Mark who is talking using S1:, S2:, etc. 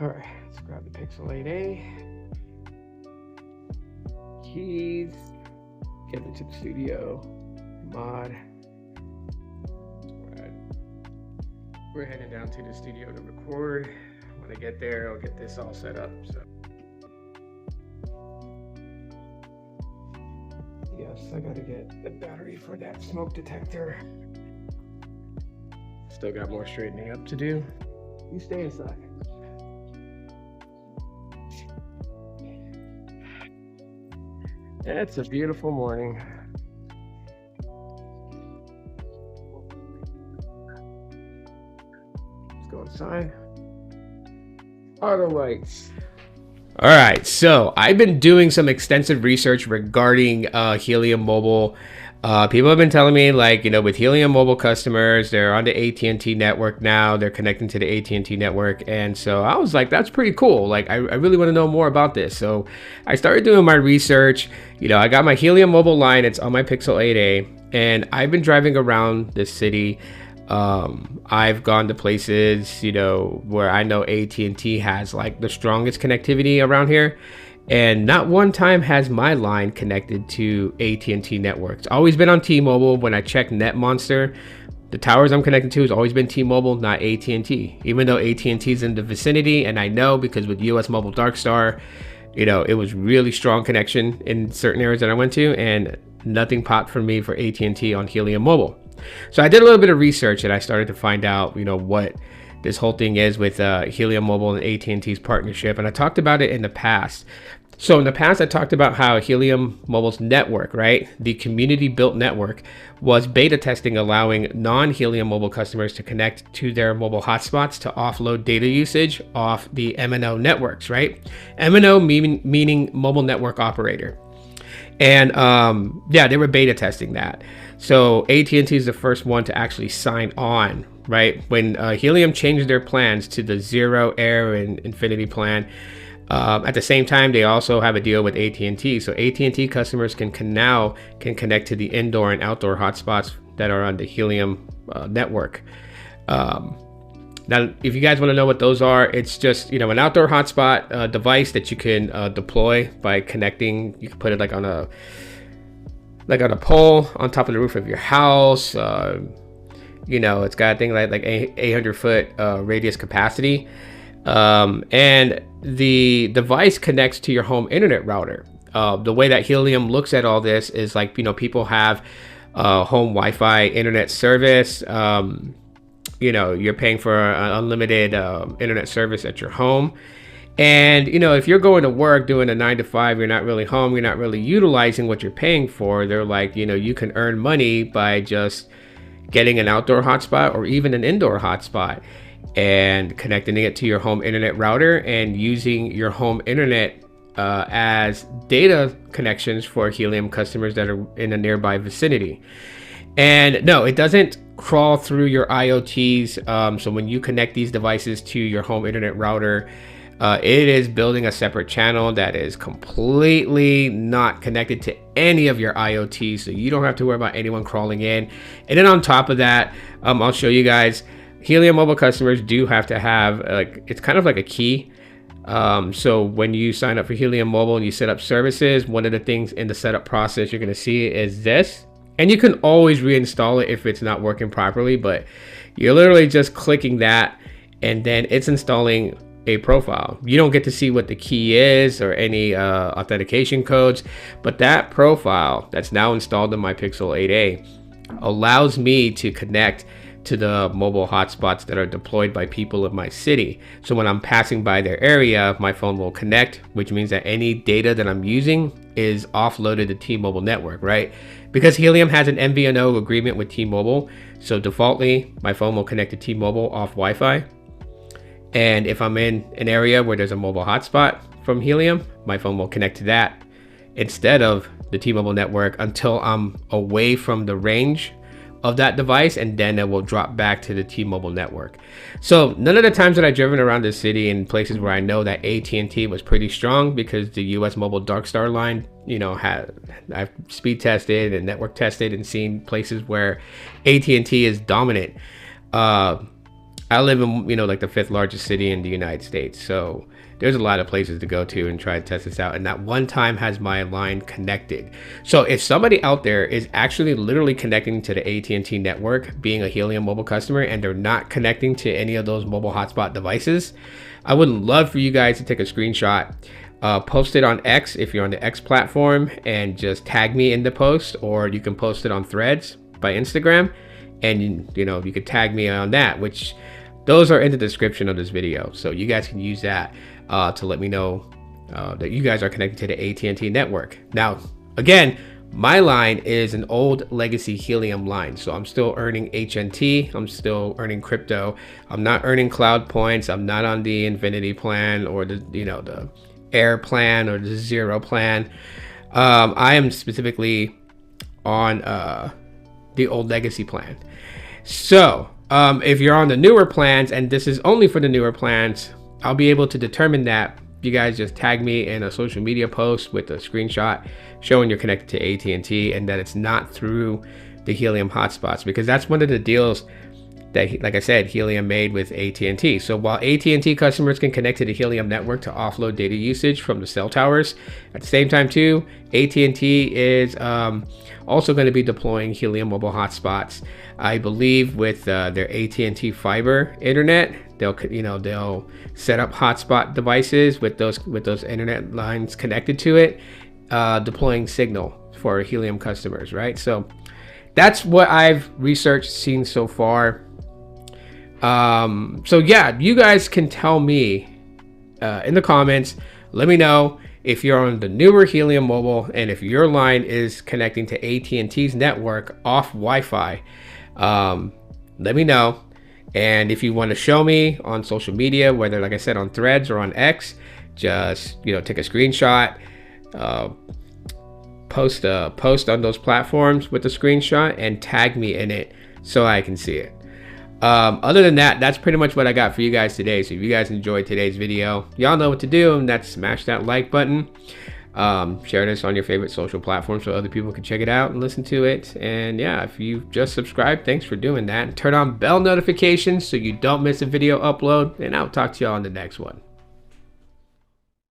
S1: All right, let's grab the Pixel 8a. Keys. Get into the studio. Mod. We're heading down to the studio to record. When I get there, I'll get this all set up. So yes, I gotta get the battery for that smoke detector. Still got more straightening up to do. You stay inside. It's a beautiful morning. Let's go inside. Auto lights. All right, so I've been doing some extensive research regarding Helium Mobile. People have been telling me, like, with Helium Mobile customers, they're on the At&t network now. They're connecting to the At&t network. And so I was like, that's pretty cool. Like, I really want to know more about this. So I started doing my research. I got my Helium Mobile line. It's on my Pixel 8a. And I've been driving around this city. I've gone to places, where I know At&t has like the strongest connectivity around here. And not one time has my line connected to At&t network. It's always been on T-Mobile. When I check NetMonster, the towers I'm connected to has always been T-Mobile, not At&t. Even though At&t is in the vicinity, and I know because with US Mobile Darkstar, it was really strong connection in certain areas that I went to, and nothing popped for me for At&t on Helium Mobile. So I did a little bit of research, and I started to find out, what this whole thing is with Helium Mobile and At&t's partnership. And I talked about it in the past. So in the past, I talked about how Helium Mobile's network, right? The community built network was beta testing, allowing non-Helium Mobile customers to connect to their mobile hotspots to offload data usage off the MNO networks, right? MNO meaning mobile network operator. And they were beta testing that. So At&t is the first one to actually sign on, right? When Helium changed their plans to the Zero, Air, and Infinity plan, at the same time, they also have a deal with At&t. So At&t customers can now connect to the indoor and outdoor hotspots that are on the Helium network. Now, if you guys want to know what those are, it's just, an outdoor hotspot device that you can deploy by connecting. You can put it like on a pole on top of the roof of your house. It's got a thing like 800-foot radius capacity. And the device connects to your home internet router. The way that Helium looks at all this is like, people have home Wi-Fi internet service. You're paying for an unlimited internet service at your home. And, if you're going to work doing a 9 to 5, you're not really home, you're not really utilizing what you're paying for. They're like, you can earn money by just getting an outdoor hotspot or even an indoor hotspot and connecting it to your home internet router and using your home internet as data connections for Helium customers that are in a nearby vicinity. And no, it doesn't crawl through your IoTs. So when you connect these devices to your home internet router, it is building a separate channel that is completely not connected to any of your IoTs. So you don't have to worry about anyone crawling in. And then on top of that, I'll show you guys, Helium Mobile customers do have to have it's kind of like a key. So when you sign up for Helium Mobile and you set up services, one of the things in the setup process you're going to see is this. And you can always reinstall it if it's not working properly, but you're literally just clicking that and then it's installing a profile. You don't get to see what the key is or any authentication codes, but that profile that's now installed in my Pixel 8a allows me to connect to the mobile hotspots that are deployed by people in my city. So when I'm passing by their area, my phone will connect, which means that any data that I'm using is offloaded to T-Mobile network, right? Because Helium has an MVNO agreement with T-Mobile, so defaultly my phone will connect to T-Mobile off Wi-Fi. And if I'm in an area where there's a mobile hotspot from Helium, my phone will connect to that instead of the T-Mobile network until I'm away from the range of that device, and then it will drop back to the T-Mobile network. So none of the times that I've driven around the city in places where I know that At&t was pretty strong, because the US Mobile Darkstar line, I've speed tested and network tested and seen places where At&t is dominant. I live in, like the 5th largest city in the United States. So there's a lot of places to go to and try to test this out. And that one time has my line connected. So if somebody out there is actually literally connecting to the AT&T network, being a Helium mobile customer, and they're not connecting to any of those mobile hotspot devices, I would love for you guys to take a screenshot, post it on X if you're on the X platform, and just tag me in the post, or you can post it on Threads by Instagram, and you could tag me on that, which those are in the description of this video. So you guys can use that to let me know that you guys are connected to the AT&T network. Now, again, my line is an old legacy Helium line. So I'm still earning HNT. I'm still earning crypto. I'm not earning cloud points. I'm not on the Infinity plan or the Air plan or the Zero plan. I am specifically on the old legacy plan. So if you're on the newer plans, and this is only for the newer plans, I'll be able to determine that. You guys just tag me in a social media post with a screenshot showing you're connected to AT&T and that it's not through the Helium hotspots, because that's one of the deals that, like I said, Helium made with AT&T. So while AT&T customers can connect to the Helium network to offload data usage from the cell towers, at the same time too, AT&T is also going to be deploying Helium mobile hotspots. I believe with their AT&T fiber internet, they'll set up hotspot devices with those internet lines connected to it, deploying signal for Helium customers, right? So that's what I've researched, seen so far. So yeah, you guys can tell me in the comments. Let me know if you're on the newer Helium mobile and if your line is connecting to AT&T's network off Wi-Fi. Let me know. And if you want to show me on social media, whether, like I said, on Threads or on X, just take a screenshot, post a post on those platforms with the screenshot and tag me in it so I can see it. Other than that, that's pretty much what I got for you guys today. So if you guys enjoyed today's video, y'all know what to do, and that's smash that like button. Share this on your favorite social platform so other people can check it out and listen to it. And yeah, if you just subscribed, thanks for doing that. Turn on bell notifications so you don't miss a video upload, and I'll talk to y'all on the next one.